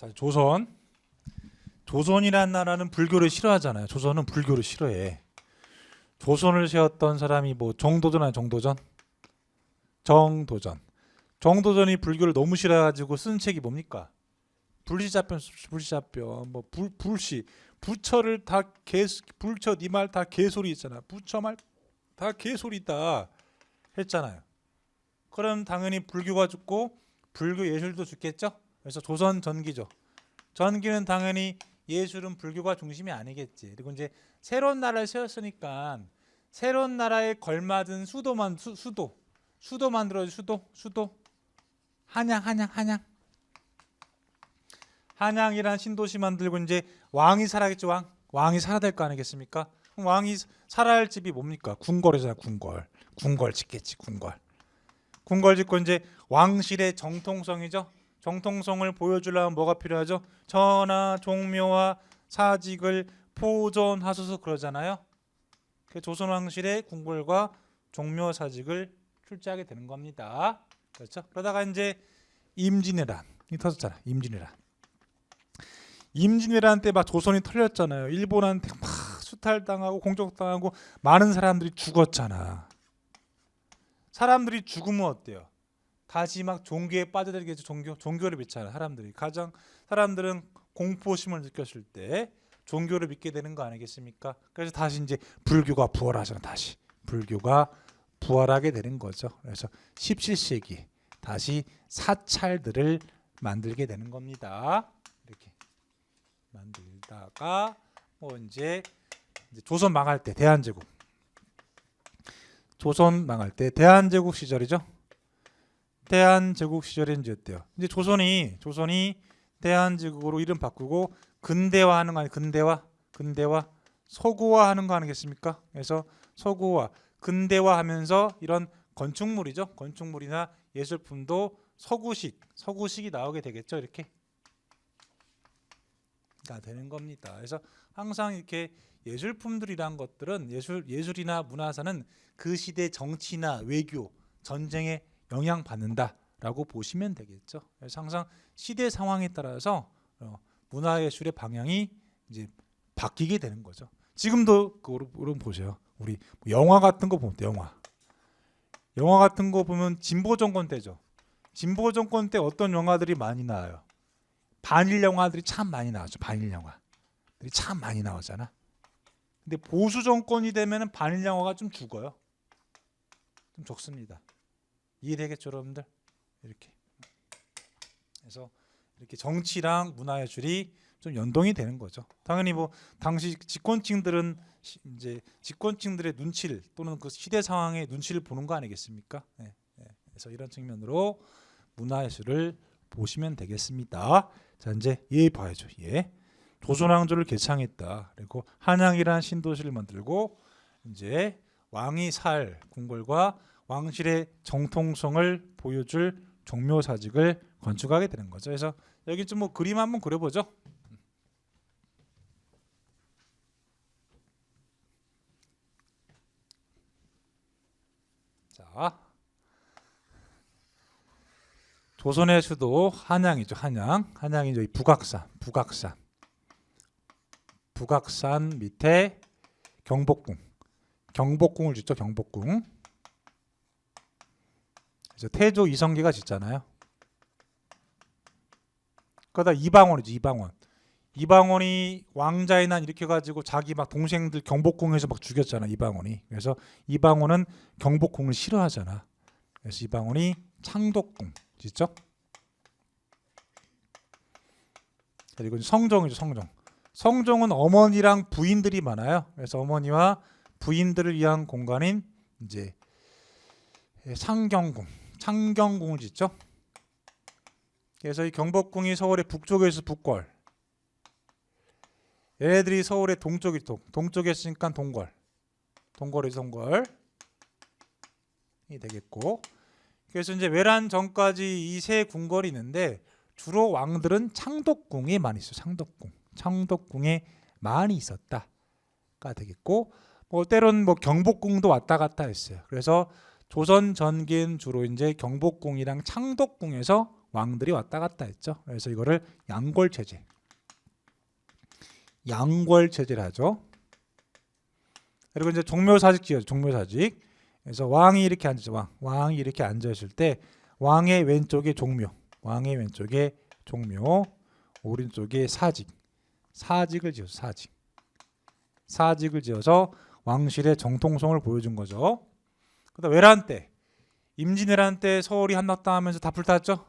자, 조선이라는 나라는 불교를 싫어하잖아요. 조선은 불교를 싫어해. 조선을 세웠던 사람이 뭐 정도전 아니 정도전? 정도전이 불교를 너무 싫어가지고 쓴 책이 뭡니까? 불시잡변 뭐 불시 부처를 다 불처 네 말 다 개소리 있잖아. 부처 말 다 개소리다 했잖아요. 그럼 당연히 불교가 죽고 불교 예술도 죽겠죠. 그래서 조선 전기죠. 전기는 당연히 예술은 불교가 중심이 아니겠지. 그리고 이제 새로운 나라를 세웠으니까 새로운 나라에 걸맞은 수도 만들어줘. 수도 한양이란 신도시 만들고 이제 왕이 살아야겠죠. 왕이 살아야 될 거 아니겠습니까? 그럼 왕이 살아야 할 집이 뭡니까? 궁궐이잖아. 궁궐 짓겠지. 궁궐 짓고 이제 왕실의 정통성이죠. 정통성을 보여주려면 뭐가 필요하죠? 전하, 종묘와 사직을 보존하소서 그러잖아요. 조선 왕실의 궁궐과 종묘 사직을 출제하게 되는 겁니다. 그렇죠? 그러다가 이제 임진왜란이 터졌잖아. 임진왜란 때 막 조선이 털렸잖아요. 일본한테 막 수탈당하고 공격당하고 많은 사람들이 죽었잖아. 사람들이 죽으면 어때요? 다시 막 종교에 빠져들겠죠. 종교를 믿잖아. 사람들은 공포심을 느꼈을 때 종교를 믿게 되는 거 아니겠습니까? 그래서 다시 이제 불교가 부활하잖아. 다시 불교가 부활하게 되는 거죠. 그래서 17세기 다시 사찰들을 만들게 되는 겁니다. 이렇게 만들다가 뭐 이제 조선 망할 때 대한제국 시절이죠. 대한제국 시절에 이제 어때요? 이제 조선이 대한제국으로 이름 바꾸고 근대화하는 거 아니에요? 근대화 서구화하는 거 아니겠습니까? 그래서 서구화 근대화하면서 이런 건축물이나 예술품도 서구식이 나오게 되겠죠. 이렇게 가 되는 겁니다. 그래서 항상 이렇게 예술품들이란 것들은 예술이나 문화사는 그 시대 정치나 외교, 전쟁에 영향받는다라고 보시면 되겠죠. 그래서 항상 시대 상황에 따라서 문화예술의 방향이 이제 바뀌게 되는 거죠. 지금도 그걸 보세요. 우리 영화 같은 거 보면 영화 같은 거 보면 진보 정권 때죠. 진보 정권 때 어떤 영화들이 많이 나와요? 반일 영화들이 참 많이 나왔죠. 반일 영화들이 참 많이 나오잖아. 근데 보수 정권이 되면은 반일 영화가 좀 죽어요. 좀 적습니다. 이해되겠죠, 여러분들? 이렇게. 그래서 이렇게 정치랑 문화예술이 좀 연동이 되는 거죠. 당연히 뭐 당시 집권층들은 이제 집권층들의 눈치를 또는 그 시대 상황의 눈치를 보는 거 아니겠습니까? 네, 네. 그래서 이런 측면으로 문화예술을 보시면 되겠습니다. 자, 이제 얘 봐야죠. 조선왕조를 개창했다. 그리고 한양이라는 신도시를 만들고 이제 왕이 살 궁궐과 왕실의 정통성을 보여줄 종묘사직을 건축하게 되는 거죠. 그래서 여기 좀 뭐 그림 한번 그려보죠. 자, 조선의 수도 한양이죠. 한양이 저기 북악산 밑에 경복궁을 짓죠. 경복궁. 그래서 태조 이성계가 짓잖아요. 그러다 이방원이죠. 이방원이 왕자의 난 일으켜 가지고 자기 막 동생들 경복궁에서 막 죽였잖아. 이방원이. 그래서 이방원은 경복궁을 싫어하잖아. 그래서 이방원이 창덕궁 짓죠. 그리고 성정이죠. 성정은 어머니랑 부인들이 많아요. 그래서 어머니와 부인들을 위한 공간인 이제 창경궁을 짓죠. 그래서 이 경복궁이 서울의 북쪽에 있어 북궐. 얘네들이 서울의 동쪽에 있으니까 동궐이 되겠고. 그래서 이제 외란 전까지 이 세 궁궐이 있는데 주로 왕들은 창덕궁에 많이 있어요. 창덕궁에 많이 있었다가 되겠고, 뭐 때론 뭐 경복궁도 왔다 갔다 했어요. 그래서 조선 전기는 주로 이제 경복궁이랑 창덕궁에서 왕들이 왔다 갔다 했죠. 그래서 이거를 양궐체제, 양궐체제를 하죠. 그리고 이제 종묘사직 지어죠. 종묘사직. 그래서 왕이 이렇게 앉죠. 왕이 이렇게 앉아 있을 때 왕의 왼쪽에 종묘, 왕의 왼쪽에 종묘, 오른쪽에 사직, 사직을 지어서 사직을 지어서 왕실의 정통성을 보여준 거죠. 그다음 외란 때, 임진왜란 때 서울이 함락당하면서 다 불탔죠.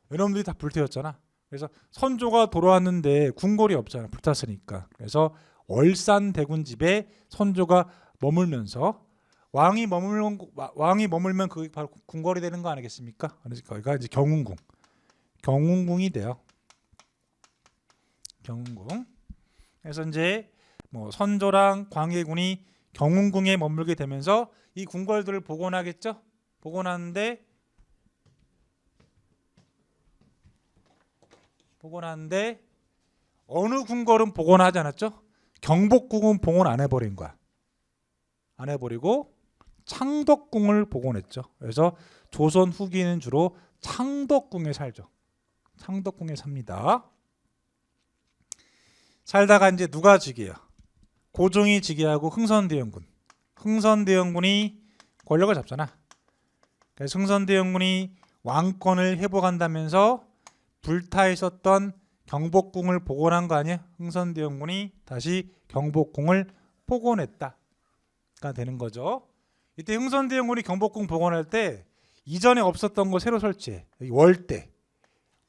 외놈들이 다 불태웠잖아. 그래서 선조가 돌아왔는데 궁궐이 없잖아. 불탔으니까. 그래서 월산 대군집에 선조가 머물면서 왕이 머물면 그게 바로 궁궐이 되는 거 아니겠습니까? 그래서 거기가 이제 경운궁이 돼요. 경운궁. 그래서 이제 뭐 선조랑 광해군이 경운궁에 머물게 되면서 이 궁궐들을 복원하겠죠. 복원하는데 어느 궁궐은 복원하지 않았죠? 경복궁은 복원 안 해버린 거야. 안 해버리고 창덕궁을 복원했죠. 그래서 조선 후기는 주로 창덕궁에 살죠. 창덕궁에 삽니다. 살다가 이제 누가 즉위해요? 고종이 즉위하고 흥선대원군이 권력을 잡잖아. 그래서 흥선대원군이 왕권을 회복한다면서 불타 있었던 경복궁을 복원한 거 아니야? 흥선대원군이 다시 경복궁을 복원했다가 되는 거죠. 이때 흥선대원군이 경복궁 복원할 때 이전에 없었던 거 새로 설치해.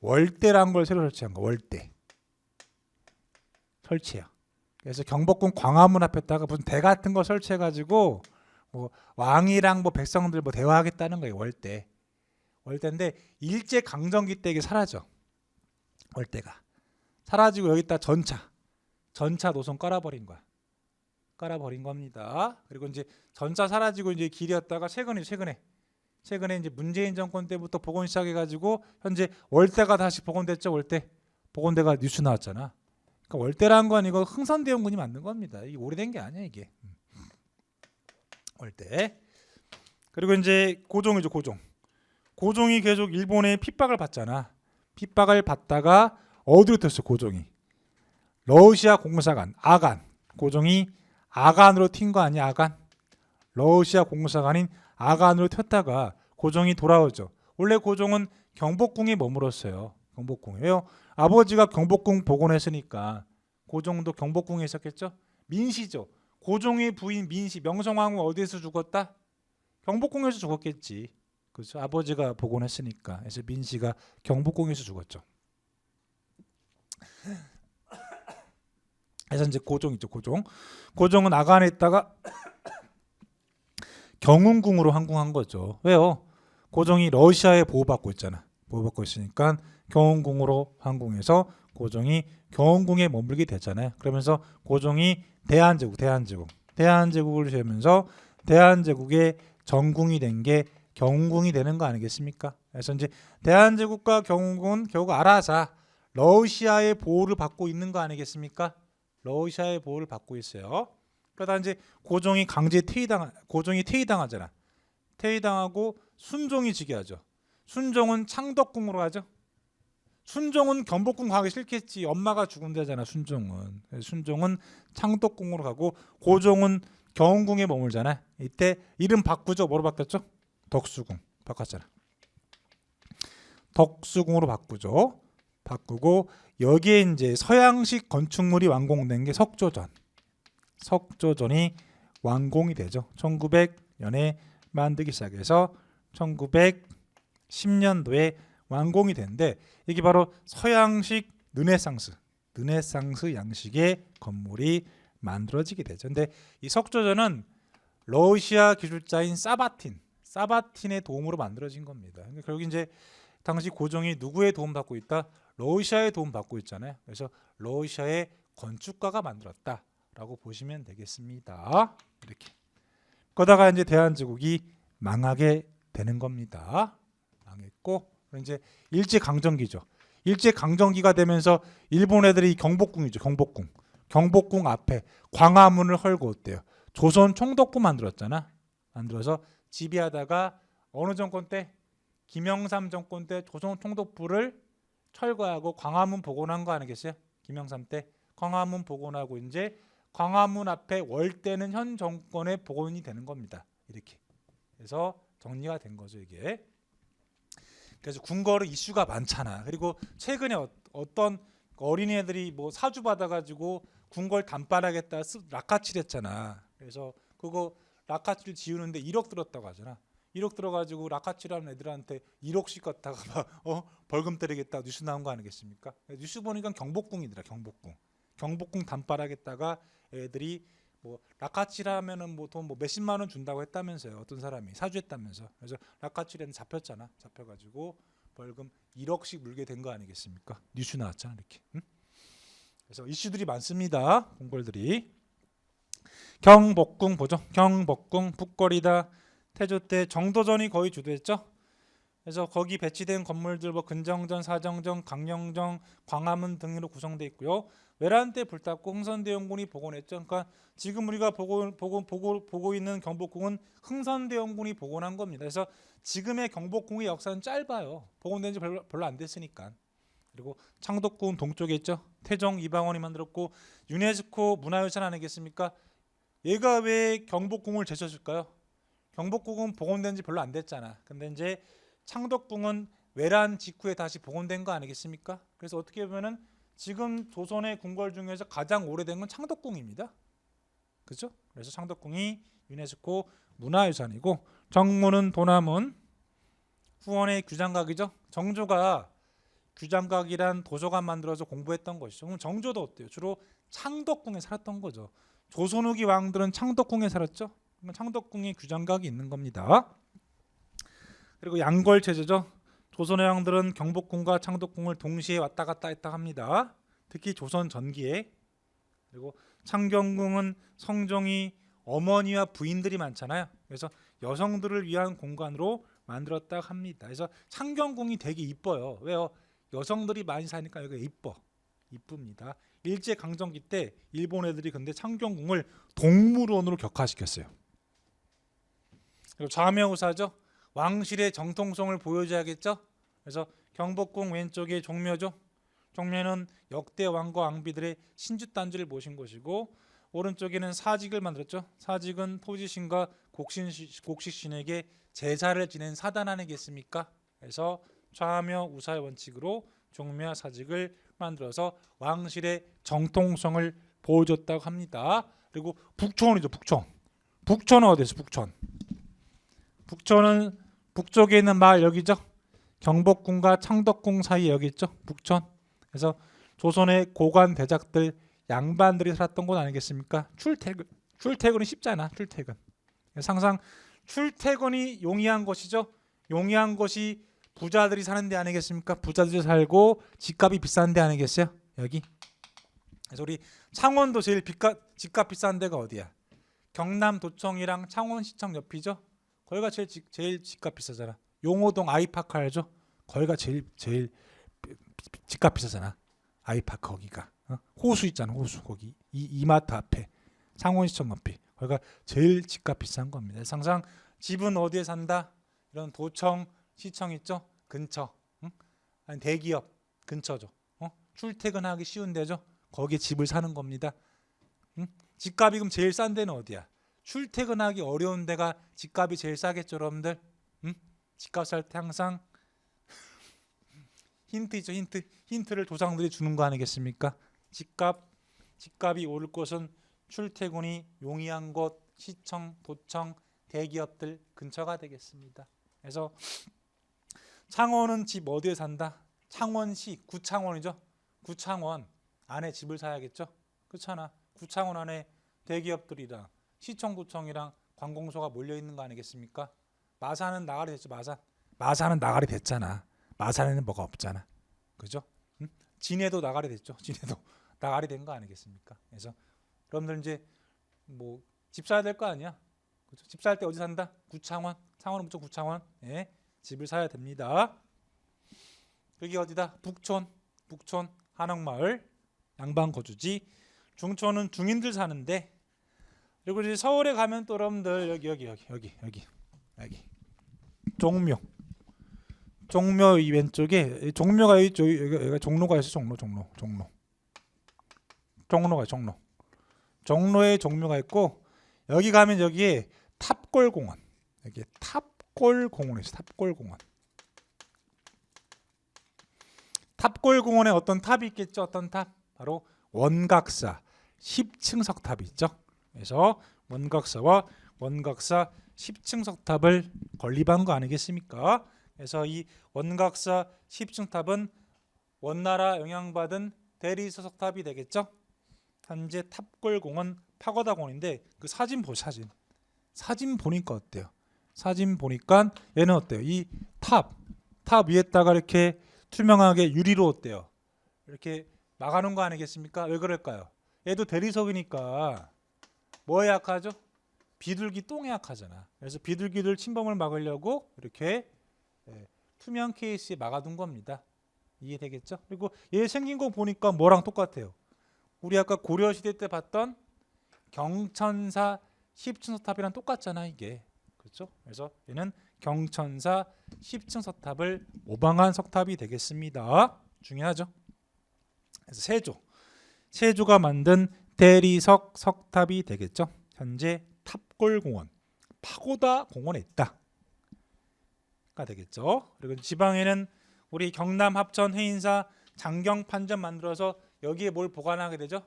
월대라는 걸 새로 설치한 거. 월대 설치해요. 그래서 경복궁 광화문 앞에다가 무슨 대 같은 거 설치해가지고 뭐 왕이랑 뭐 백성들 뭐 대화하겠다는 거예요. 월대인데 일제 강점기 때 이게 사라져. 월대가 사라지고 여기다 전차 노선 깔아버린 거야. 깔아버린 겁니다. 그리고 이제 전차 사라지고 이제 길이었다가 최근에 이제 문재인 정권 때부터 복원 시작해가지고 현재 월대가 다시 복원됐죠. 월대 복원대가 뉴스 나왔잖아. 그러니까 월대라는 건 이거 흥선대원군이 만든 겁니다. 이게 오래된 게 아니야 이게. 월대. 그리고 이제 고종이죠. 고종이 계속 일본의 핍박을 받잖아. 핍박을 받다가 어디로 튀었어? 고종이 러시아 공사관 아간. 고종이 아간으로 튄 거 아니야? 아간. 러시아 공사관인 아간으로 튀었다가 고종이 돌아오죠. 원래 고종은 경복궁에 머물었어요. 경복궁. 왜요? 아버지가 경복궁 복원했으니까 고종도 경복궁에 있었겠죠. 민씨죠. 고종의 부인 민씨, 명성황후 어디에서 죽었다? 경복궁에서 죽었겠지. 그렇죠. 아버지가 복원했으니까. 그래서 민씨가 경복궁에서 죽었죠. 그래서 이제 고종이죠. 고종은 아간에 있다가 경운궁으로 항궁한 거죠. 왜요? 고종이 러시아에 보호받고 있잖아. 보호받고 있으니까 경운궁으로 항궁해서 고종이 경운궁에 머물게 되잖아요. 그러면서 고종이 대한제국을 세우면서 대한제국의 정궁이 된 게 경운궁이 되는 거 아니겠습니까? 그래서 이제 대한제국과 경운궁은 결국 알아서 러시아의 보호를 받고 있는 거 아니겠습니까? 러시아의 보호를 받고 있어요. 그러다 이제 고종이 퇴위당하잖아. 퇴위당하고 순종이 즉위하죠. 순종은 창덕궁으로 가죠. 순종은 경복궁 가기 싫겠지. 엄마가 죽은 데잖아. 순종은 창덕궁으로 가고 고종은 경운궁에 머물잖아. 이때 이름 바꾸죠. 뭐로 바뀌었죠? 덕수궁 바꿨잖아. 덕수궁으로 바꾸죠. 바꾸고 여기에 이제 서양식 건축물이 완공된 게 석조전이 완공이 되죠. 1900년에 만들기 시작해서 1910년도에 완공이 된데 이게 바로 서양식 르네상스 양식의 건물이 만들어지게 되죠. 근데 이 석조전은 러시아 기술자인 사바틴의 도움으로 만들어진 겁니다. 결국 이제 당시 고종이 누구의 도움 받고 있다? 러시아의 도움 받고 있잖아요. 그래서 러시아의 건축가가 만들었다라고 보시면 되겠습니다. 이렇게. 그러다가 이제 대한제국이 망하게 되는 겁니다. 망했고 이제 일제 강점기죠. 일제 강점기가 되면서 일본 애들이 경복궁이죠. 경복궁 앞에 광화문을 헐고 어때요? 조선 총독부 만들었잖아. 만들어서 지배하다가 어느 정권 때? 김영삼 정권 때 조선통독부를 철거하고 광화문 복원한 거 아니겠어요? 김영삼 때 광화문 복원하고 이제 광화문 앞에 월대는 현 정권의 복원이 되는 겁니다. 이렇게. 그래서 정리가 된 거죠, 이게. 그래서 궁궐은 이슈가 많잖아. 그리고 최근에 어떤 어린이들이 뭐 사주 받아가지고 궁궐 단발하겠다 락카칠했잖아. 그래서 그거 락카칠 지우는데 1억 들었다고 하잖아. 1억 들어가지고 락카칠하는 애들한테 1억씩 갖다가 벌금 때리겠다 뉴스 나온 거 아니겠습니까? 뉴스 보니까 경복궁이더라. 경복궁 단발하겠다가 애들이 뭐 락카칠하면은 뭐 돈 뭐 몇십만 원 준다고 했다면서요. 어떤 사람이 사주했다면서. 그래서 락카칠에는 잡혔잖아. 잡혀가지고 벌금 1억씩 물게 된 거 아니겠습니까? 뉴스 나왔잖아 이렇게. 응? 그래서 이슈들이 많습니다. 궁궐들이. 경복궁 보죠. 경복궁 북거리다. 태조 때 정도전이 거의 주도했죠. 그래서 거기 배치된 건물들 뭐 근정전, 사정전, 강령정, 광화문 등으로 구성되어 있고요. 외란 때 불탔고 흥선대원군이 복원했죠. 그러니까 지금 우리가 보고 있는 경복궁은 흥선대원군이 복원한 겁니다. 그래서 지금의 경복궁의 역사는 짧아요. 복원된 지 별로 안 됐으니까. 그리고 창덕궁 동쪽에 있죠. 태종 이방원이 만들었고 유네스코 문화유산 아니겠습니까? 얘가 왜 경복궁을 제쳤을까요? 경복궁은 복원된 지 별로 안 됐잖아. 근데 이제 창덕궁은 외란 직후에 다시 복원된 거 아니겠습니까? 그래서 어떻게 보면은 지금 조선의 궁궐 중에서 가장 오래된 건 창덕궁입니다. 그렇죠? 그래서 창덕궁이 유네스코 문화유산이고 정문은 도남은 후원의 규장각이죠. 정조가 규장각이란 도서관 만들어서 공부했던 것이죠. 그럼 정조도 어때요? 주로 창덕궁에 살았던 거죠. 조선 후기 왕들은 창덕궁에 살았죠. 창덕궁이 규장각이 있는 겁니다. 그리고 양궐체제죠. 조선의 왕들은 경복궁과 창덕궁을 동시에 왔다 갔다 했다 합니다. 특히 조선 전기에. 그리고 창경궁은 성종이 어머니와 부인들이 많잖아요. 그래서 여성들을 위한 공간으로 만들었다 합니다. 그래서 창경궁이 되게 이뻐요. 왜요? 여성들이 많이 사니까 여기가 이쁩니다. 일제 강점기 때 일본 애들이 근데 창경궁을 동물원으로 격화시켰어요. 그리고 좌묘우사죠. 왕실의 정통성을 보여줘야겠죠. 그래서 경복궁 왼쪽에 종묘죠. 종묘는 역대 왕과 왕비들의 신주단지를 모신 곳이고 오른쪽에는 사직을 만들었죠. 사직은 토지신과 곡식신에게 제사를 지낸 사단 아니겠습니까? 그래서 좌묘 우사의 원칙으로 종묘와 사직을 만들어서 왕실의 정통성을 보여줬다고 합니다. 그리고 북촌이죠. 북촌은 어디서 북촌은 북쪽에 있는 마을 여기죠. 경복궁과 창덕궁 사이 여기 있죠. 북촌. 그래서 조선의 고관 대작들 양반들이 살았던 곳 아니겠습니까? 출퇴근이 쉽잖아. 출퇴근. 항상 출퇴근이 용이한 곳이죠. 용이한 곳이 부자들이 사는 데 아니겠습니까? 부자들이 살고 집값이 비싼 데 아니겠어요? 여기. 그래서 우리 창원도 제일 집값 비싼 데가 어디야? 경남도청이랑 창원시청 옆이죠. 거기가 제일 집값 비싸잖아. 용호동 아이파크 알죠? 거기가 제일 집값 비싸잖아. 아이파크 거기가. 호수 있잖아. 호수 거기 이마트 앞에 창원시청 옆에 거기가 제일 집값 비싼 겁니다. 항상 집은 어디에 산다? 이런 도청 시청 있죠? 근처. 아니 대기업 근처죠. 출퇴근하기 쉬운 데죠. 거기에 집을 사는 겁니다. 집값이 그럼 제일 싼 데는 어디야? 출퇴근하기 어려운 데가 집값이 제일 싸겠죠, 여러분들. 집값 살 때 항상 힌트 있죠, 힌트를 조상들이 주는 거 아니겠습니까? 집값이 오를 곳은 출퇴근이 용이한 곳, 시청, 도청, 대기업들 근처가 되겠습니다. 그래서 창원은 집 어디에 산다? 창원시 구창원이죠. 구창원 안에 집을 사야겠죠. 그렇잖아. 구창원 안에 대기업들이랑 시청구청이랑 관공서가 몰려 있는 거 아니겠습니까? 마산은 나가리 됐죠. 마산은 나가리 됐잖아. 마산에는 뭐가 없잖아. 그죠? 진해도 나가리 됐죠. 진해도 나가리 된 거 아니겠습니까? 그래서 여러분들 이제 뭐 집 사야 될 거 아니야. 그렇죠? 집 살 때 어디 산다? 구창원. 창원은 무조건 구창원. 예, 집을 사야 됩니다. 여기 어디다? 북촌 한옥마을 양반 거주지. 중촌은 중인들 사는데. 그리고 이제 서울에 가면 또 여러분들 여기 종묘 종묘 이 왼쪽에 종묘가 여기가 종로가 있어. 종로에 종묘가 있고 여기 가면 여기에 탑골공원. 여기 탑골공원이 있어. 탑골공원에 어떤 탑이 있겠죠? 어떤 탑? 바로 원각사 10층 석탑이 있죠. 그래서 원각사 10층 석탑을 건립한 거 아니겠습니까? 그래서 이 원각사 10층 탑은 원나라 영향받은 대리석 석탑이 되겠죠. 현재 탑골공원 파고다공원인데 그 사진 사진 보니까 어때요? 사진 보니까 얘는 어때요? 이 탑 위에다가 이렇게 투명하게 유리로 어때요? 이렇게 막아놓은 거 아니겠습니까? 왜 그럴까요? 얘도 대리석이니까 뭐에 약하죠? 비둘기 똥에 약하잖아. 그래서 비둘기들 침범을 막으려고 이렇게 투명 케이스에 막아둔 겁니다. 이해되겠죠? 그리고 얘 생긴 거 보니까 뭐랑 똑같아요? 우리 아까 고려시대 때 봤던 경천사 10층 석탑이랑 똑같잖아 이게. 그렇죠? 그래서 얘는 경천사 10층 석탑을 모방한 석탑이 되겠습니다. 중요하죠? 그래서 세조가 만든 대리석 석탑이 되겠죠. 현재 탑골공원, 파고다 공원에 있다가 되겠죠. 그리고 지방에는 우리 경남 합천 해인사 장경판전 만들어서 여기에 뭘 보관하게 되죠?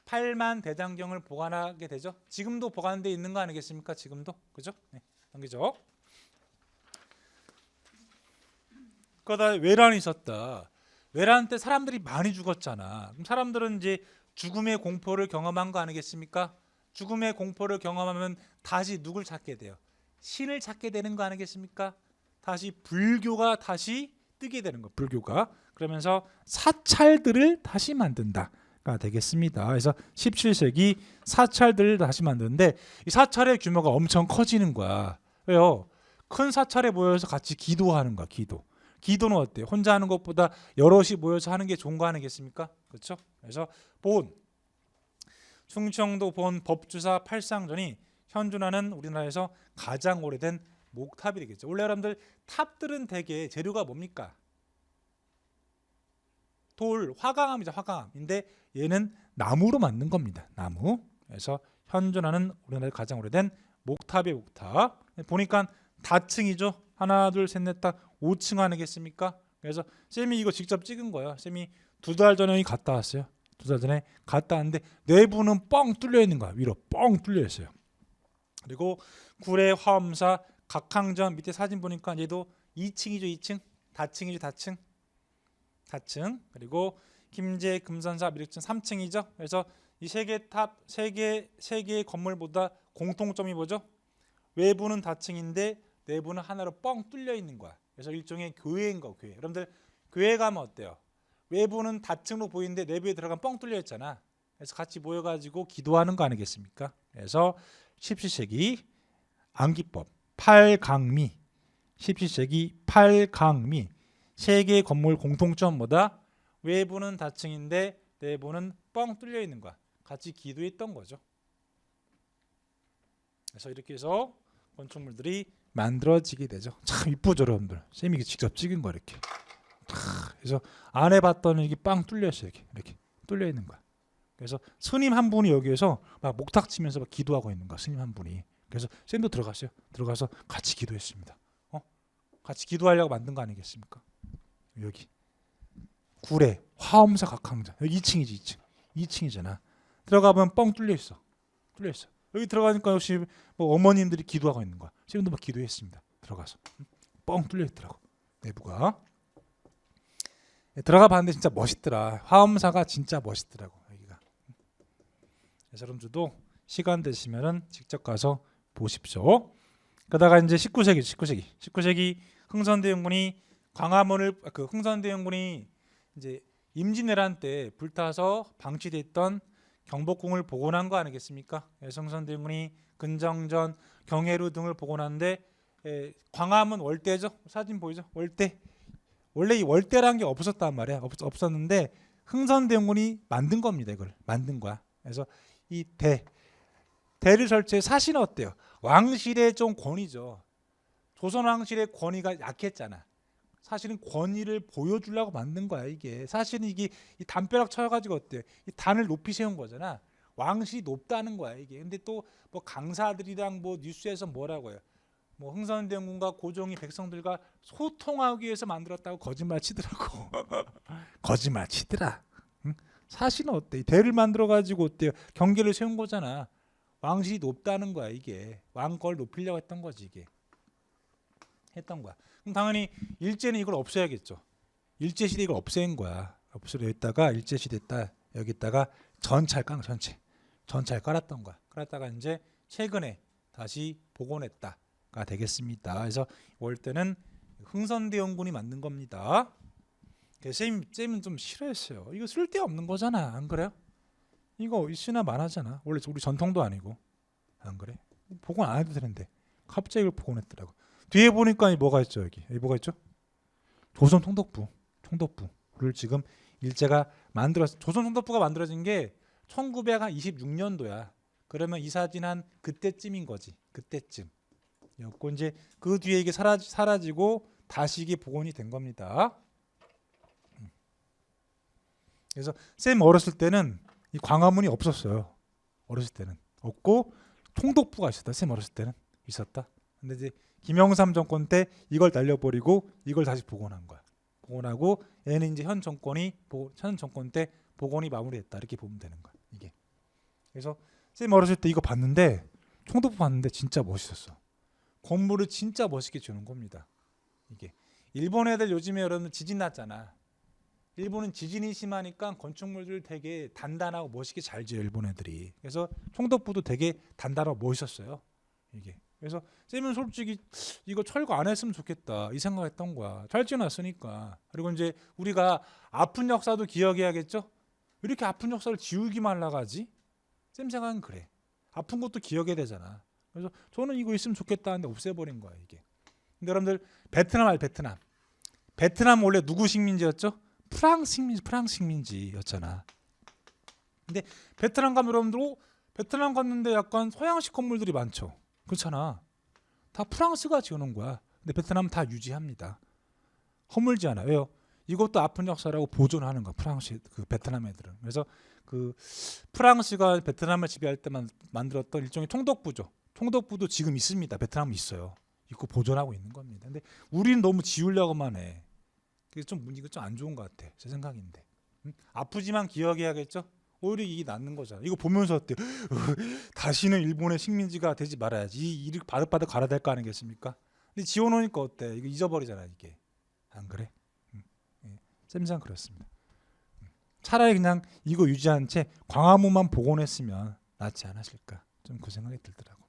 8만 대장경을 보관하게 되죠. 지금도 보관돼 있는 거 아니겠습니까? 지금도 그죠? 네, 넘기죠. 그러다 외란이 있었다. 외란 때 사람들이 많이 죽었잖아. 그럼 사람들은 이제 죽음의 공포를 경험한 거 아니겠습니까? 죽음의 공포를 경험하면 다시 누굴 찾게 돼요? 신을 찾게 되는 거 아니겠습니까? 다시 불교가 다시 뜨게 되는 거. 불교가. 그러면서 사찰들을 다시 만든다가 되겠습니다. 그래서 17세기 사찰들을 다시 만드는데 이 사찰의 규모가 엄청 커지는 거야. 왜요? 큰 사찰에 모여서 같이 기도하는 거야. 기도는 어때요? 혼자 하는 것보다 여럿이 모여서 하는 게 좋은 거 아니겠습니까? 그렇죠? 그래서 충청도 본 법주사 팔상전이 현존하는 우리나라에서 가장 오래된 목탑이 되겠죠. 원래 여러분들 탑들은 대개 재료가 뭡니까? 돌, 화강암이죠. 화강암인데 얘는 나무로 만든 겁니다. 나무. 그래서 현존하는 우리나라에서 가장 오래된 목탑의 목탑. 보니까 다층이죠. 하나, 둘, 셋, 넷, 다 5층 아니겠습니까? 그래서 쌤이 이거 직접 찍은 거예요. 쌤이 2달 전에 갔다 왔어요. 2달 전에 갔다 왔는데 내부는 뻥 뚫려 있는 거야. 위로 뻥 뚫려 있어요. 그리고 구례 화엄사 각항전 밑에 사진 보니까 얘도 2층이죠. 2층. 다층이죠. 다층. 그리고 김제 금산사 미륵전 3층이죠. 그래서 이 세 개의 건물보다 공통점이 뭐죠? 외부는 다층인데 내부는 하나로 뻥 뚫려 있는 거야. 그래서 일종의 교회인 거. 교회. 여러분들 교회 가면 어때요? 외부는 다층으로 보이는데 내부에 들어가면 뻥 뚫려 있잖아. 그래서 같이 모여가지고 기도하는 거 아니겠습니까? 그래서 17세기 안기법 8강미 17세기 8강미 세 개의 건물 공통점 뭐다? 외부는 다층인데 내부는 뻥 뚫려 있는 거야. 같이 기도했던 거죠. 그래서 이렇게 해서 건축물들이 만들어지게 되죠. 참 이쁘죠, 여러분들. 쌤이 직접 찍은 거 이렇게. 그래서 안에 봤더니 이게 빵 뚫려 있어요. 이렇게 뚫려 있는 거야. 그래서 스님 한 분이 여기에서 막 목탁 치면서 막 기도하고 있는 거야. 스님 한 분이. 그래서 쌤도 들어갔어요. 들어가서 같이 기도했습니다. 같이 기도하려고 만든 거 아니겠습니까? 여기 구례 화엄사 각항전 여기 2층이지 2층이잖아. 들어가면 뻥 뚫려 있어. 여기 들어가니까 역시 뭐 어머님들이 기도하고 있는 거야. 쌤도 막 기도했습니다. 들어가서 뻥 뚫려 있더라고 내부가. 들어가 봤는데 진짜 멋있더라. 화엄사가 진짜 멋있더라고 여기가. 그래서 여러분들도 시간 되시면은 직접 가서 보십시오. 그러다가 이제 19세기 흥선대원군이 광화문을 흥선대원군이 이제 임진왜란 때 불타서 방치됐던 경복궁을 복원한 거 아니겠습니까? 흥선대원군이 근정전, 경회루 등을 복원하는데 광화문 월대죠. 사진 보이죠? 월대. 원래 이 월대라는 게 없었단 말이야. 없었는데 흥선대원군이 만든 겁니다. 이걸 만든 거야. 그래서 이 대를 설치해 사실은 어때요? 왕실의 좀 권위죠. 조선 왕실의 권위가 약했잖아. 사실은 권위를 보여주려고 만든 거야 이게. 사실은 이게 이 담벼락 쳐가지고 어때? 이 단을 높이 세운 거잖아. 왕실이 높다는 거야 이게. 근데 또 뭐 강사들이랑 뭐 뉴스에서 뭐라고 해요? 뭐 흥선대원군과 고종이 백성들과 소통하기 위해서 만들었다고 거짓말 치더라고. 거짓말 치더라. 응? 사실은 어때? 대를 만들어 가지고 어때요? 경계를 세운 거잖아. 왕실이 높다는 거야 이게. 왕권을 높이려고 했던 거지 이게. 했던 거야. 그럼 당연히 일제는 이걸 없애야겠죠. 일제 시대 이걸 없앤 거야. 없애려 했다가 일제 시대 때 여기다가 전차를 깐 거야. 전차를 깔았던 거야. 깔았다가 이제 최근에 다시 복원했다가 되겠습니다. 그래서 올 때는 흥선대원군이 만든 겁니다. 쌤은 좀 싫어했어요. 이거 쓸데없는 거잖아. 안 그래요? 이거 있으나 마나잖아. 원래 우리 전통도 아니고. 안 그래? 복원 안 해도 되는데 갑자기 이걸 복원했더라고. 뒤에 보니까 뭐가 있죠? 여기 뭐가 있죠? 조선 총독부를 지금 일제가 조선 총독부가 만들어진 게 1926년도야. 그러면 이 사진 한 그때쯤인 거지. 그때쯤. 였고 이제 그 뒤에 이게 사라지고 다시 이게 복원이 된 겁니다. 그래서 쌤 어렸을 때는 이 광화문이 없었어요. 어렸을 때는 없고 총독부가 있었다. 쌤 어렸을 때는 있었다. 근데 이제 김영삼 정권 때 이걸 날려버리고 이걸 다시 복원한 거야. 복원하고 얘는 이제 현 정권 때 복원이 마무리됐다. 이렇게 보면 되는 거야. 이게. 그래서 쌤 어렸을 때 이거 봤는데 총독부 봤는데 진짜 멋있었어. 건물을 진짜 멋있게 주는 겁니다. 이게. 일본 애들 요즘에 여러분 지진 났잖아. 일본은 지진이 심하니까 건축물들 되게 단단하고 멋있게 잘 지어 일본 애들이. 그래서 총독부도 되게 단단하고 멋있었어요. 이게. 그래서 쌤은 솔직히 이거 철거 안 했으면 좋겠다 이 생각했던 거야. 잘 지어놨으니까. 그리고 이제 우리가 아픈 역사도 기억해야겠죠. 왜 이렇게 아픈 역사를 지우기만 하려고 하지? 쌤 생각은 그래. 아픈 것도 기억해야 되잖아. 그래서 저는 이거 있으면 좋겠다 하는데 없애버린 거야 이게. 근데 여러분들 베트남 베트남 원래 누구 식민지였죠? 프랑스 식민지였잖아. 근데 베트남 가면 여러분들 베트남 갔는데 약간 서양식 건물들이 많죠. 그렇잖아. 다 프랑스가 지어놓은 거야. 근데 베트남 다 유지합니다. 허물지 않아. 왜요? 이것도 아픈 역사라고 보존하는 거야. 그 베트남 애들은. 그래서 그 프랑스가 베트남을 지배할 때 만들었던 일종의 총독부죠. 총독부도 지금 있습니다. 베트남은 있어요. 있고 보존하고 있는 겁니다. 근데 우리는 너무 지우려고만 해. 그게 이거 좀 안 좋은 것 같아. 제 생각인데. 아프지만 기억해야겠죠. 오히려 이게 낫는 거잖아. 이거 보면서 어때? 다시는 일본의 식민지가 되지 말아야지. 이렇게 바득바득 갈아야 될 거 아니겠습니까? 근데 지워놓으니까 어때? 이거 잊어버리잖아 이게. 안 그래? 쌤상 그렇습니다. 차라리 그냥 이거 유지한 채 광화문만 복원했으면 낫지 않았을까? 좀 그 생각이 들더라고.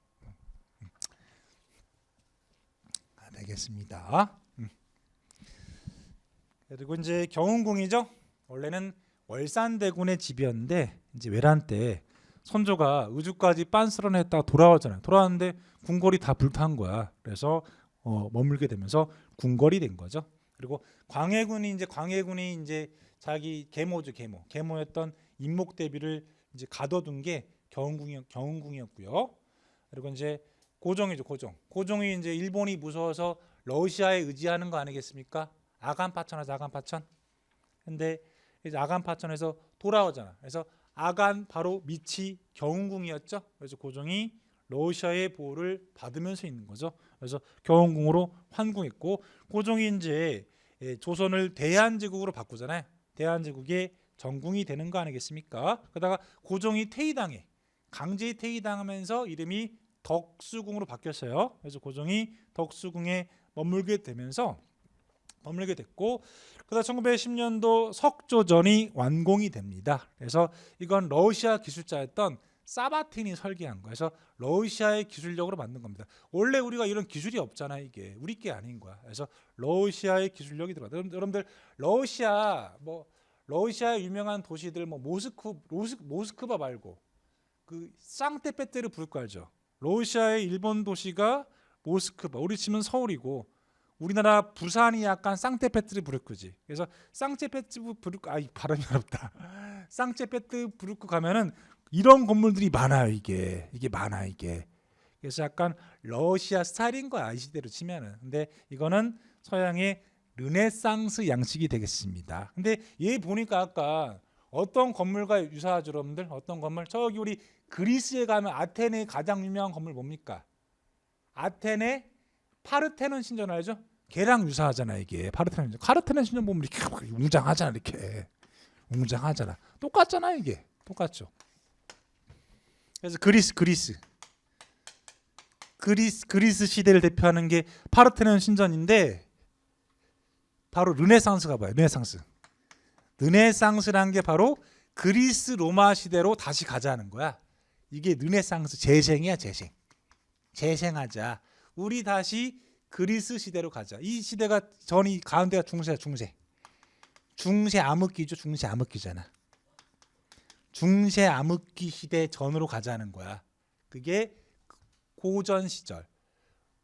되겠습니다. 그리고 이제 경운궁이죠. 원래는 월산대군의 집이었는데 이제 외란 때 선조가 의주까지 빤스런했다가 돌아왔잖아요. 돌아왔는데 궁궐이 다 불탄 거야. 그래서 머물게 되면서 궁궐이 된 거죠. 그리고 광해군이 이제 자기 계모였던 임목대비를 이제 가둬둔 게 경운궁이었고요. 그리고 이제 고종이죠. 고종이 이제 일본이 무서워서 러시아에 의지하는 거 아니겠습니까? 아간파천하죠. 아간파천. 근데 이제 아간파천에서 돌아오잖아. 그래서 아간 바로 밑이 경운궁이었죠. 그래서 고종이 러시아의 보호를 받으면서 있는 거죠. 그래서 경운궁으로 환궁했고 고종이 이제 조선을 대한제국으로 바꾸잖아요. 대한제국의 전궁이 되는 거 아니겠습니까? 그러다가 고종이 강제 퇴위당하면서 이름이 덕수궁으로 바뀌었어요. 그래서 고종이 덕수궁에 머물게 됐고 그다음 1910년도 석조전이 완공이 됩니다. 그래서 이건 러시아 기술자였던 사바틴이 설계한 거예요. 그래서 러시아의 기술력으로 만든 겁니다. 원래 우리가 이런 기술이 없잖아. 이게 우리 게 아닌 거야. 그래서 러시아의 기술력이 들어가. 여러분들 러시아의 유명한 도시들 모스크바 말고 그 상테페테르부르크 알죠? 러시아의 일본 도시가 모스크바. 우리 치면 서울이고 우리나라 부산이 약간 상테페테르부르크지. 그래서 상테페테르부르크 발음이 어렵다. 상테페테르부르크 가면은 이런 건물들이 많아요. 이게 많아 이게. 그래서 약간 러시아 스타일인 거야. 이 시대로 치면은. 근데 이거는 서양의 르네상스 양식이 되겠습니다. 근데 얘 보니까 아까 어떤 건물과 유사하죠, 여러분들? 어떤 건물? 저기 우리 그리스에 가면 아테네의 가장 유명한 건물 뭡니까? 아테네 파르테논 신전 알죠? 걔랑 유사하잖아 이게. 파르테논 신전. 파르테논 신전 보면 이렇게 웅장하잖아, 이렇게 웅장하잖아. 똑같잖아 이게. 똑같죠. 그래서 그리스 시대를 대표하는 게 파르테논 신전인데 바로 르네상스가 뭐야? 르네상스라는 게 바로 그리스 로마 시대로 다시 가자는 거야. 이게 르네상스 재생이야, 재생. 재생하자. 우리 다시 그리스 시대로 가자. 이 시대가 전이 가운데가 중세야, 중세. 중세 암흑기죠. 중세 암흑기잖아. 중세 암흑기 시대 전으로 가자는 거야. 그게 고전 시절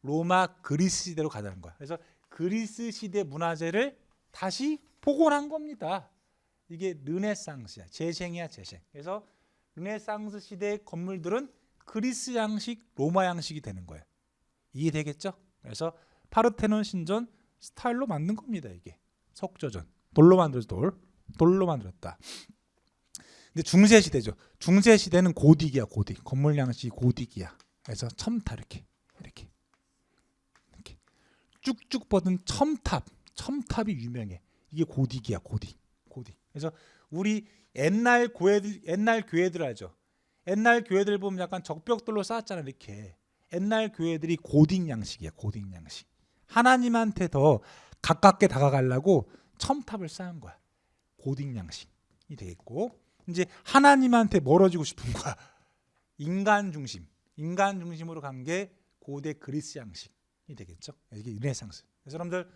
로마 그리스 시대로 가자는 거야. 그래서 그리스 시대 문화재를 다시 복원한 겁니다. 이게 르네상스야. 재생이야, 재생. 그래서 르네상스 시대 건물들은 그리스 양식, 로마 양식이 되는 거예요. 이해되겠죠? 그래서 파르테논 신전 스타일로 만든 겁니다. 이게 석조전. 돌로 만들어서 돌로 만들었다. 근데 중세 시대죠. 중세 시대는 고딕이야, 고딕. 건물 양식이 고딕이야. 그래서 첨탑 이렇게 쭉쭉 뻗은 첨탑이 유명해. 이게 고딕이야, 고딕. 그래서 우리 옛날 교회들 알죠? 옛날 교회들 보면 약간 적벽돌로 쌓았잖아, 이렇게. 옛날 교회들이 고딕 양식이야, 고딕 양식. 하나님한테 더 가깝게 다가가려고 첨탑을 쌓은 거야. 고딕 양식이 되겠고, 이제 하나님한테 멀어지고 싶은 거야. 인간 중심으로 간 게 고대 그리스 양식이 되겠죠. 이게 르네상스. 그래서 여러분들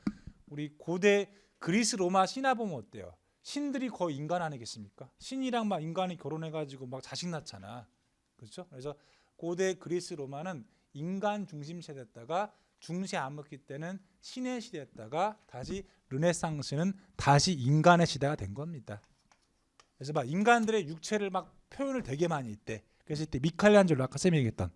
우리 고대 그리스 로마 신화 보면 어때요? 신들이 거의 인간 아니겠습니까? 신이랑 막 인간이 결혼해가지고 막 자식 낳잖아. 그렇죠? 그래서 고대 그리스 로마는 인간 중심 시대였다가 중세 암흑기 때는 신의 시대였다가 다시 르네상스는 다시 인간의 시대가 된 겁니다. 그래서 막 인간들의 육체를 막 표현을 되게 많이 했대. 그래서 이때 미켈란젤로, 아까 쌤이 얘기했던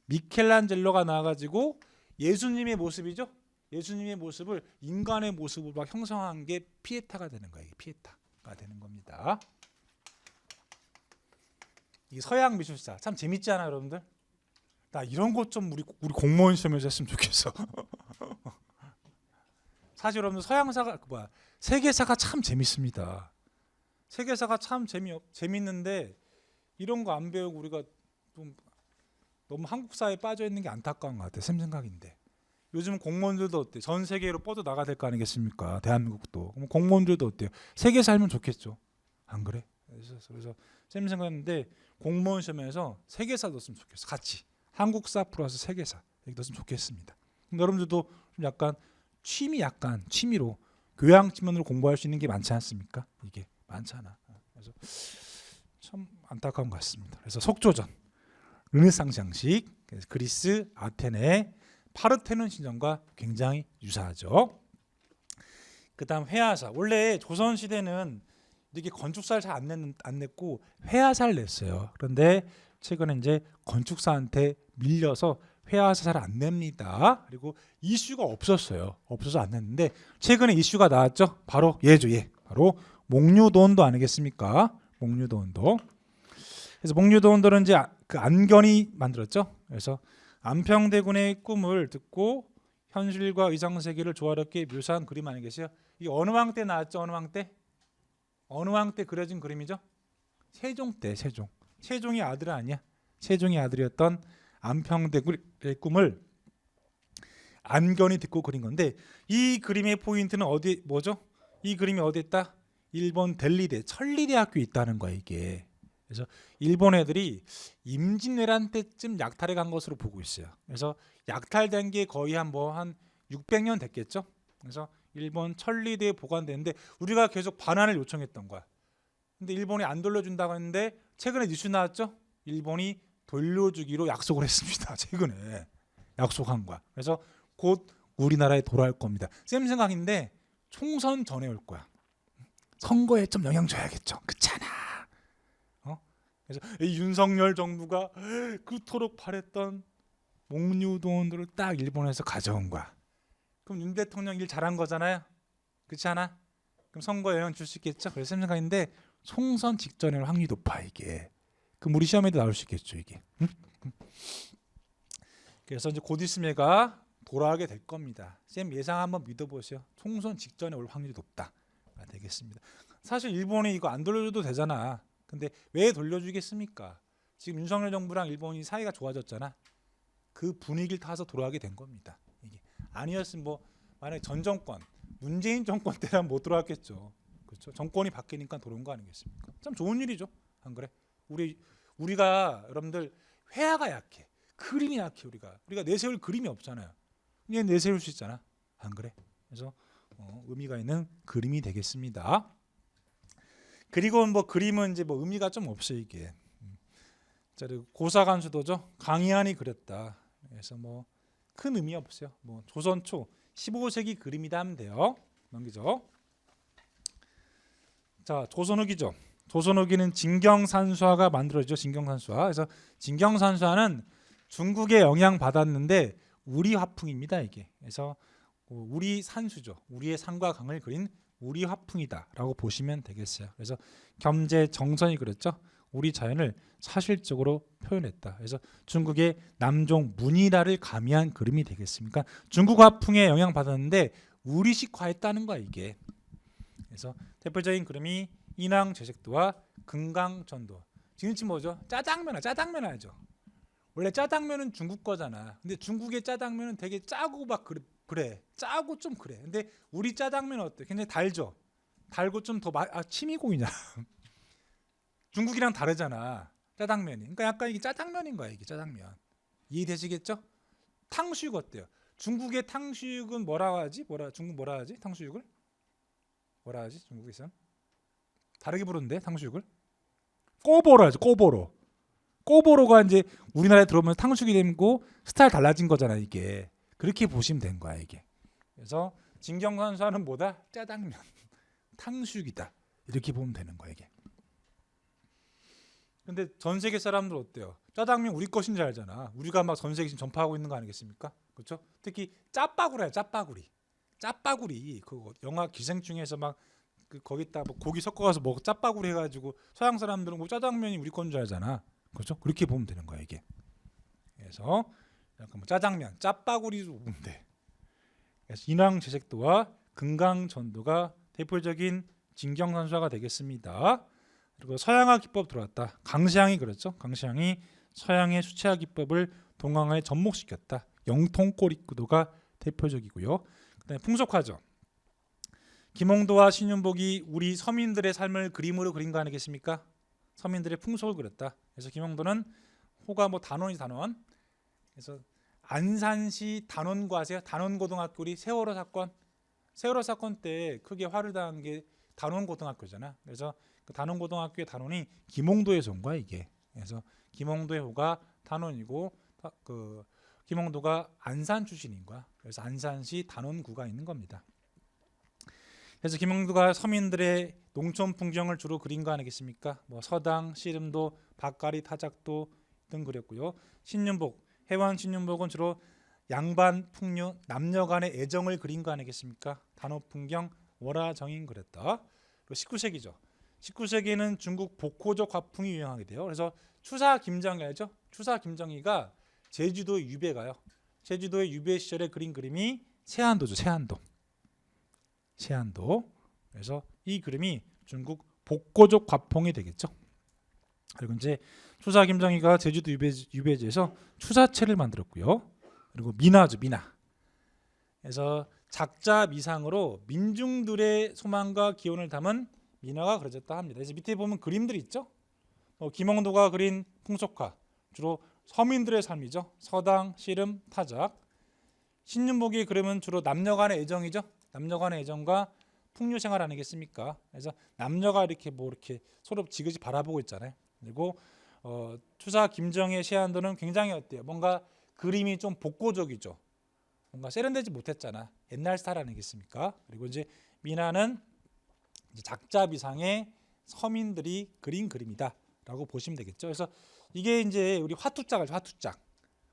미켈란젤로가 나와가지고 예수님의 모습이죠. 예수님의 모습을 인간의 모습으로 막 형성한 게 피에타가 되는 거예요. 피에타가 되는 겁니다. 이 서양 미술사 참 재밌지 않아요, 여러분들? 나 이런 것 좀 우리 공무원 시험에서 했으면 좋겠어. 사실 여러분들 서양사가 세계사가 참 재밌습니다. 세계사가 참 재밌는데 이런 거 안 배우고 우리가 좀 너무 한국사에 빠져 있는 게 안타까운 것 같아요. 쌤 생각인데. 요즘 공무원들도 어때? 전 세계로 뻗어 나가야 될 거 아니겠습니까? 대한민국도. 그럼 공무원들도 어때요? 세계 살면 좋겠죠. 안 그래? 그래서 쌤 생각인데 공무원 시험에서 세계사 넣었으면 좋겠어. 같이 한국사 플러스 세계사 여기 넣었으면 좋겠습니다. 여러분들도 좀 약간 취미로 교양 측면으로 공부할 수 있는 게 많지 않습니까? 이게 많잖아. 그래서 참 안타까운 것 같습니다. 그래서 석조전, 르네상스 양식, 그리스, 아테네, 파르테논 신전과 굉장히 유사하죠. 그다음 회화사. 원래 조선 시대는 이렇게 건축사를 잘 안 냈고 회화사를 냈어요. 그런데 최근에 이제 건축사한테 밀려서 회화사 잘 안 냅니다. 그리고 이슈가 없었어요. 없어서 안 냈는데 최근에 이슈가 나왔죠. 바로 얘죠, 얘. 바로 목류도원도 아니겠습니까? 목류도원도. 그래서 목류도원도는 이제 그 안견이 만들었죠. 그래서 안평대군의 꿈을 듣고 현실과 의상세계를 조화롭게 묘사한 그림 아니겠어요? 이 어느 왕 때 나왔죠? 어느 왕 때? 어느 왕 때 그려진 그림이죠? 세종 때. 세종이 아들 아니야? 세종이 아들이었던 안평대군의 꿈을 안견이 듣고 그린 건데 이 그림의 포인트는 어디 뭐죠? 이 그림이 어디 있다? 일본 델리대 천리대학교에 있다는 거야 이게. 그래서 일본 애들이 임진왜란 때쯤 약탈해 간 것으로 보고 있어요. 그래서 약탈된 게 거의 한 600년 됐겠죠. 그래서 일본 천리대에 보관되는데 우리가 계속 반환을 요청했던 거야. 근데 일본이 안 돌려준다고 했는데 최근에 뉴스 나왔죠. 일본이 돌려주기로 약속을 했습니다. 최근에 약속한 거야. 그래서 곧 우리나라에 돌아올 겁니다. 쌤 생각인데 총선 전에 올 거야. 선거에 좀 영향 줘야겠죠. 그렇잖아. 그래서 이 윤석열 정부가 그토록 바랬던 목류도원들을 딱 일본에서 가져온 거야. 그럼 윤 대통령 일 잘한 거잖아요. 그렇지 않아? 그럼 선거에 영향 줄 수 있겠죠. 그래서 생각인데 총선 직전에 올 확률이 높아 이게. 그럼 우리 시험에도 나올 수 있겠죠 이게. 응? 그래서 이제 곧 있으면 얘가 돌아가게 될 겁니다. 쌤 예상 한번 믿어보세요. 총선 직전에 올 확률이 높다. 되겠습니다. 사실 일본이 이거 안 돌려줘도 되잖아. 근데 왜 돌려주겠습니까? 지금 윤석열 정부랑 일본이 사이가 좋아졌잖아. 그 분위기를 타서 돌아가게 된 겁니다. 이게 아니었으면 뭐 만약에 전 정권 문재인 정권 때라면 못 돌아왔겠죠. 그렇죠? 정권이 바뀌니까 돌아온 거 아니겠습니까? 참 좋은 일이죠. 안 그래? 우리가 여러분들 회화가 약해. 그림이 약해 우리가 내세울 그림이 없잖아요. 그냥 내세울 수 있잖아. 안 그래? 그래서 의미가 있는 그림이 되겠습니다. 그리고 뭐 그림은 이제 뭐 의미가 좀 없어요 이게. 자, 고사관수도죠. 강희안이 그렸다. 그래서 뭐 큰 의미 없어요. 뭐 조선 초 15세기 그림이다 하면 돼요. 넘기죠. 자, 조선 후기죠. 조선 후기는 진경산수화가 만들어지죠. 진경산수화. 그래서 진경산수화는 중국에 영향 받았는데 우리 화풍입니다 이게. 그래서 우리 산수죠. 우리의 산과 강을 그린 우리 화풍이다라고 보시면 되겠어요. 그래서 겸재 정선이 그렸죠. 우리 자연을 사실적으로 표현했다. 그래서 중국의 남종 문이라를 가미한 그림이 되겠습니까? 중국 화풍에 영향 받았는데 우리식화했다는 거야 이게. 그래서 대표적인 그림이 인왕제색도와 금강전도. 지금쯤 뭐죠? 짜장면 알죠? 원래 짜장면은 중국 거잖아. 근데 중국의 짜장면은 되게 짜고 막 그래. 짜고 좀 그래. 근데 우리 짜장면은 어때? 굉장히 달죠. 달고 좀 더 침이 고이냐? 중국이랑 다르잖아. 짜장면이. 그러니까 약간 이게 짜장면인 거야 이게 짜장면. 이해되시겠죠? 탕수육 어때요? 중국의 탕수육은 뭐라고 하지? 중국 뭐라 하지? 탕수육을? 뭐라 하지? 중국에서는? 다르게 부르는데 탕수육을? 꼬보로 하죠. 꼬보로. 꼬보로가 이제 우리나라에 들어오면 탕수육이 되고 스타일 달라진 거잖아 이게. 그렇게 보시면 된 거야 이게. 그래서 진경산수화는 뭐다? 짜장면. 탕수육이다. 이렇게 보면 되는 거야 이게. 근데 전 세계 사람들 어때요? 짜장면 우리 것인 줄 알잖아. 우리가 막 전 세계 지금 전파하고 있는 거 아니겠습니까? 그렇죠? 특히 짜파구리야 짜파구리. 그거 영화 기생충에서 막 거기다 뭐 고기 섞어가서 뭐 짜파구리 해가지고 서양 사람들은 뭐 짜장면이 우리 건 줄 알잖아. 그렇죠? 그렇게 보면 되는 거야 이게. 그래서 약간 뭐 짜장면, 짜파구리로 보면 돼. 그래서 인왕제색도와 금강전도가 대표적인 진경산수화가 되겠습니다. 그리고 서양화 기법 들어왔다. 강시향이 그랬죠. 강시향이 서양의 수채화 기법을 동양화에 접목시켰다. 영통꼬리구도가 대표적이고요. 그다음에 풍속화죠. 김홍도와 신윤복이 우리 서민들의 삶을 그림으로 그린 거 아니겠습니까? 서민들의 풍속을 그렸다. 그래서 김홍도는 호가 뭐 단원이 단원. 그래서 안산시 단원고 아세요? 단원고등학교 우리 세월호 사건 때 크게 화를 당한 게 단원고등학교잖아. 그래서 그 단원고등학교의 단원이 김홍도에서 온 거야 이게. 그래서 김홍도의 호가 단원이고 그 김홍도가 안산 출신인 거야. 그래서 안산시 단원구가 있는 겁니다. 그래서 김홍도가 서민들의 농촌 풍경을 주로 그린 거 아니겠습니까? 뭐 서당, 씨름도, 밭갈이, 타작도 등 그렸고요. 신윤복, 해원 신윤복은 주로 양반, 풍류, 남녀 간의 애정을 그린 거 아니겠습니까? 단호 풍경, 월화정인 그렸다. 그리고 19세기죠. 19세기에는 중국 복호적 화풍이 유행하게 돼요. 그래서 추사 김정희 알죠? 추사 김정희가 제주도의 유배 가요. 제주도의 유배 시절에 그린 그림이 세안도죠. 세안도. 그래서 이 그림이 중국 복고적 화풍이 되겠죠. 그리고 이제 추사 김정희가 제주도 유배지에서 추사체를 만들었고요. 그리고 민화죠. 민화. 그래서 작자 미상으로 민중들의 소망과 기원을 담은 민화가 그려졌다 합니다. 그래서 밑에 보면 그림들이 있죠. 김홍도가 그린 풍속화 주로 서민들의 삶이죠. 서당, 씨름, 타작. 신윤복이 그림은 주로 남녀간의 애정이죠. 남녀간의 애정과 풍류 생활 아니겠습니까? 그래서 남녀가 이렇게 서로 지그시 바라보고 있잖아요. 그리고 추사 김정희의 세안도는 굉장히 어때요? 뭔가 그림이 좀 복고적이죠. 뭔가 세련되지 못했잖아. 옛날 스타일 아니겠습니까? 그리고 이제 민화는 이제 작자비상의 서민들이 그린 그림이다라고 보시면 되겠죠. 그래서 이게 이제 우리 화투짝이죠.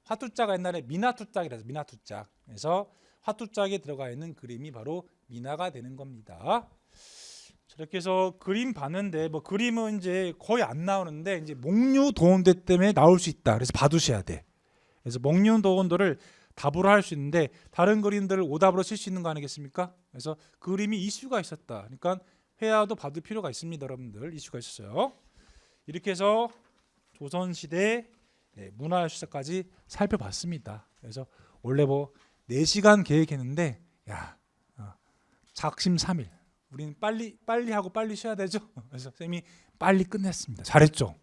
화투자가 옛날에 민화투짝이라서 민화투짝. 그래서 화투짝에 들어가 있는 그림이 바로 미나가 되는 겁니다. 이렇게 해서 그림 봤는데 뭐 그림은 이제 거의 안 나오는데 이제 목류 도원도 때문에 나올 수 있다. 그래서 봐두셔야 돼. 그래서 목류 도원도를 답으로 할 수 있는데 다른 그림들을 오답으로 쓸 수 있는 거 아니겠습니까? 그래서 그림이 이슈가 있었다. 그러니까 회화도 봐둘 필요가 있습니다, 여러분들. 이슈가 있었어요. 이렇게 해서 조선시대 문화유산까지 살펴봤습니다. 그래서 원래 뭐 4시간 계획했는데 작심삼일. 우리는 빨리 하고 빨리 쉬어야 되죠. 그래서 쌤이 빨리 끝냈습니다. 잘했죠.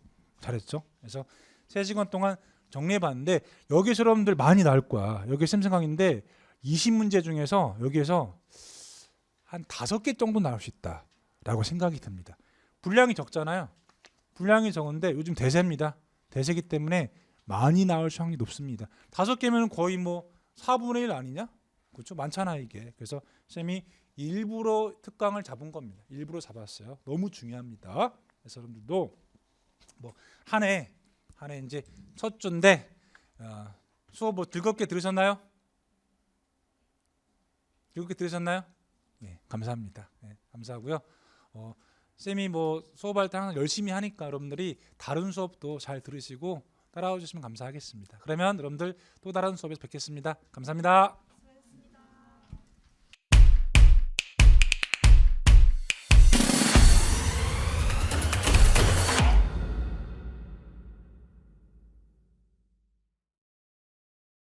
그래서 3시간 동안 정리해봤는데 여기서 여러분들 많이 나올 거야. 여기 쌤 생각인데 20문제 중에서 여기에서 한 5개 정도 나올 수 있다라고 생각이 듭니다. 분량이 적잖아요. 분량이 적은데 요즘 대세입니다. 대세기 때문에 많이 나올 확률이 높습니다. 5개면 거의 뭐 4분의 1 아니냐? 그렇죠? 많잖아 이게. 그래서 쌤이 일부러 특강을 잡은 겁니다. 일부러 잡았어요. 너무 중요합니다. 그래서 여러분들도 뭐 한 해 이제 첫 주인데 수업 뭐 즐겁게 들으셨나요? 즐겁게 들으셨나요? 네, 감사합니다. 네, 감사하고요. 쌤이 뭐 수업할 때 항상 열심히 하니까 여러분들이 다른 수업도 잘 들으시고 따라와 주시면 감사하겠습니다. 그러면 여러분들 또 다른 수업에서 뵙겠습니다. 감사합니다.